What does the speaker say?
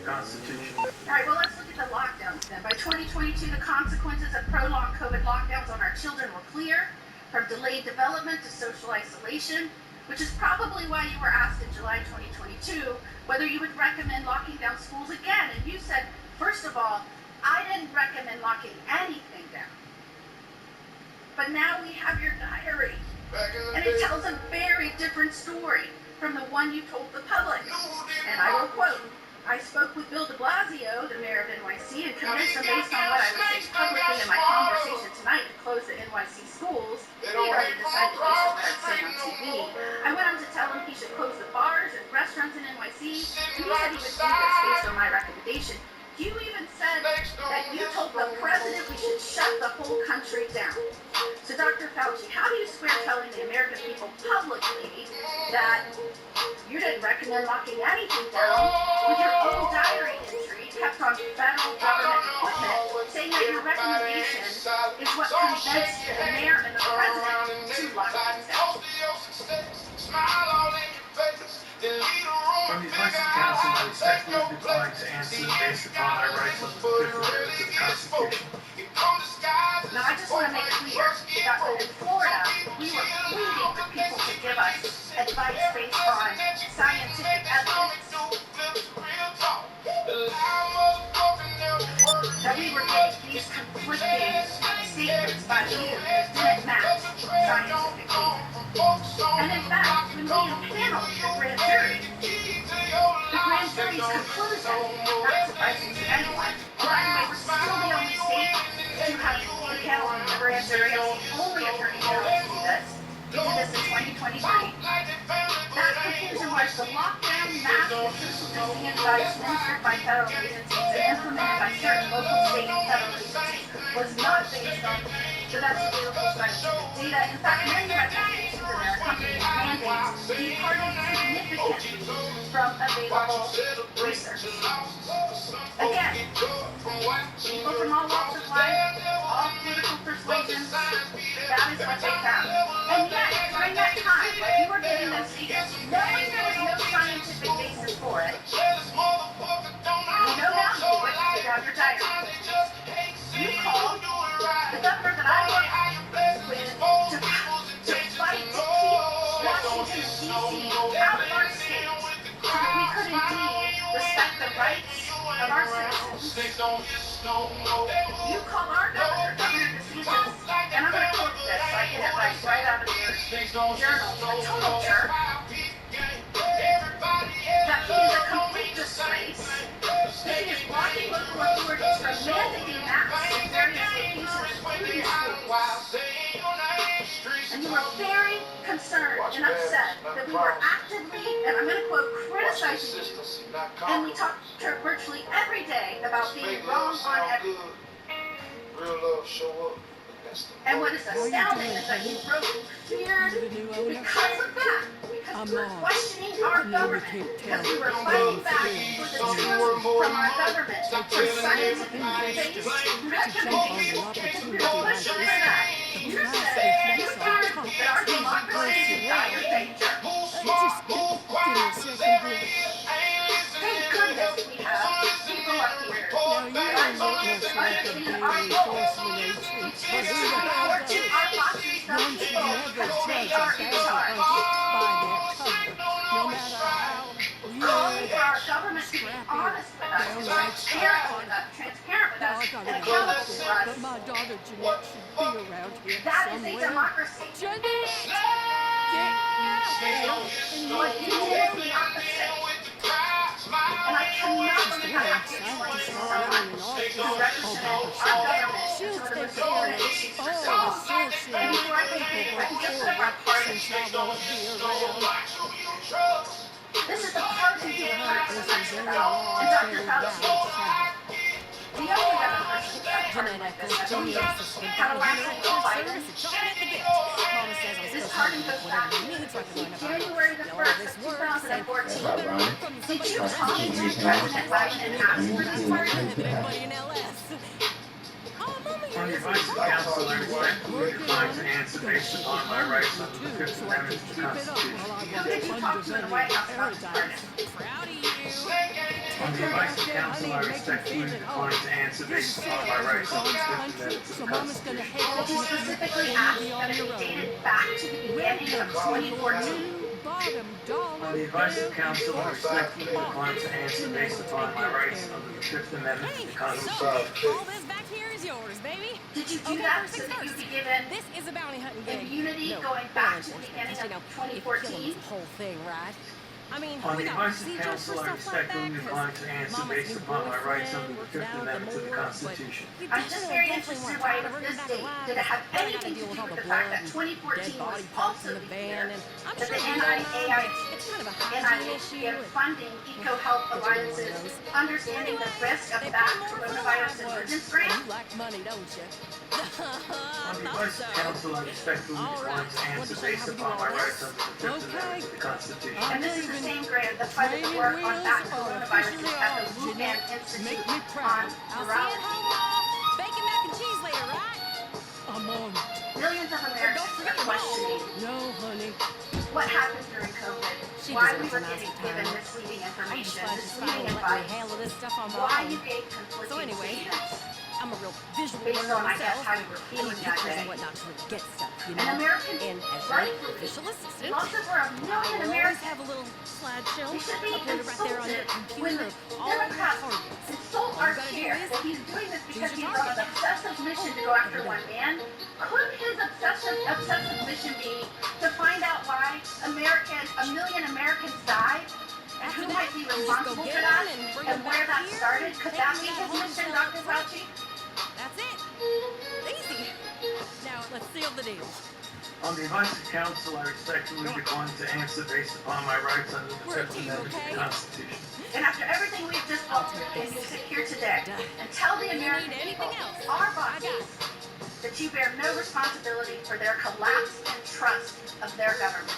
the Constitution. All right, well, let's look at the lockdowns then. By 2022, the consequences of prolonged COVID lockdowns on our children were clear, from delayed development to social isolation, which is probably why you were asked in July 2022 whether you would recommend locking down schools again. And you said, first of all, I didn't recommend locking anything down. But now we have your diary, and it tells a very different story from the one you told the public. And I will quote, I spoke with Bill de Blasio, the mayor of NYC, and convinced him based on what I was saying publicly in my conversation tonight to close the NYC schools. He already decided based on what I'd said on TV. I went on to tell him he should close the bars and restaurants in NYC, and he said he would do this based on my recommendation. You even said that you told the president we should shut the whole country down. So Dr. Fauci, how do you square telling the American people publicly that you didn't recommend locking anything down with your own diary entry kept on federal government equipment saying that your recommendation is what convinced the mayor and the president to lock things down? From the advice of counsel, I respectfully decline to answer based upon my rights under the Fifth Amendment to the Constitution. Now, I just want to make clear that in Florida, we were pleading for people to give us advice based on scientific evidence. That we were getting these conflicting statements by you that didn't match scientific data. And in fact, when we impaneled the grand jury, the grand jury's conclusion, not surprising to anyone, by the way, we're still the only state to have impaneled the grand jury, only attorney general to do this. We did this in 2023. That conclusion was the lockdown, mask, and social distancing advice administered by federal agencies and implemented by certain local, state, and federal agencies was not based on the best available scientific data. In fact, many recommendations and their accompanying mandates departed significantly from available research. Again, people from all walks of life, all political persuasions, that is what they found. And yet, during that time, when you were getting those statements, knowing there was no scientific basis for it, you know now you went to figure out your diary. You called the governor that I worked with to fight to keep Washington, D.C. out of our state so that we could indeed respect the rights of our citizens. You call our governor, Governor DeSantis, and I'm going to quote this so I get it right out of your journal, a total jerk, that he is a complete disgrace, that he is blocking local authorities from mandating masks in various locations, including schools. And you were very concerned and upset that we were actively, and I'm going to quote, criticizing you. And we talked virtually every day about being wrong on everything. And what is astounding is that you wrote feared because of that. Because we were questioning our government. Because we were fighting back for the truth from our government. For scientific-based recommendations. And we were pushing for that. You said you feared that our democracy is in dire danger. Thank goodness we have people up here that are focused on getting our goals. It's to report to our bosses, the people, because they are in charge. Calling for our government to be honest with us, transparent with us, and accountable to us. That is a democracy. But you did the opposite. And I cannot believe I have to explain to someone who represents our government sort of a important issues for solve. And before I can just put my part in this is the party you practice about. And Dr. Fauci, the only other person who had party like this, I believe, had a last name of Biden. This pardon goes back to January the 1st, 2014. Did you talk to President Biden and ask for this pardon? From the advice of counsel, I respectfully decline to answer based upon my rights under the Fifth Amendment to the Constitution. Who did you talk to in the White House about the pardon? Proud of you. On the advice of counsel, I respectfully decline to answer based upon my rights under the Fifth Amendment to the Constitution. Did you specifically ask that it be dated back to the beginning of 2014? On the advice of counsel, I respectfully decline to answer based upon my rights under the Fifth Amendment to the Constitution. All this back here is yours, baby. Did you do that so that you be given This is a bounty hunting game. immunity going back to the beginning of 2014? The whole thing, right? I mean, On we the got advice of procedures counsel, for I stuff like respectfully that. decline to answer based upon my rights under the Fifth Amendment to the Constitution. I'm just very interested why it was this date. Did it have anything to do with the fact that 2014 was also the year that the NIH began funding eco-health alliances, understanding the risk of that coronavirus emergence grant? You like money, don't you? On the advice of counsel, I respectfully decline to answer based upon my rights under the Fifth Amendment to the Constitution. And this is the same grant that funded the work on that coronavirus at the Wuhan Institute on I'll see you at Virology. home, Mom. Bacon, mac, and cheese later, right? I'm on. Millions of Americans are questioning No, honey. what happened during COVID, She why we deserves were a nice getting given retirement. misleading I'm just information, glad she's misleading finally letting me advice, handle this stuff on my why own. you gave conflicting So anyway, statements I'm a real visual based learner on, I guess, myself. how you were I feeling need that pictures day. and whatnot to get stuff, you And know? Americans, And as your rightfully, official assistant, lost over a I million will always Americans. have a little slideshow We should be uploaded right there on your insulted when computer the of all your Democrats targets. insult All our you gotta do chair is that he's doing this because choose he's your on an target. obsessive mission to go after one man. Could his obsessive mission be to find out why a million Americans died? And After who that, might be you just go responsible get for that? them and bring And them where back that here started? and Could take that them be back his home mission, to Dr. front. Fauci? That's it. Easy. Now, let's seal the deal. On the advice of counsel, I respectfully decline to answer based upon my rights under the We're a Fifth team, Amendment to okay? the Constitution. And after everything we've just I'll gone through, take can you this. sit here today and tell the If you American need people, anything else, our I got bosses, it. that you bear no responsibility for their collapse and trust of their government?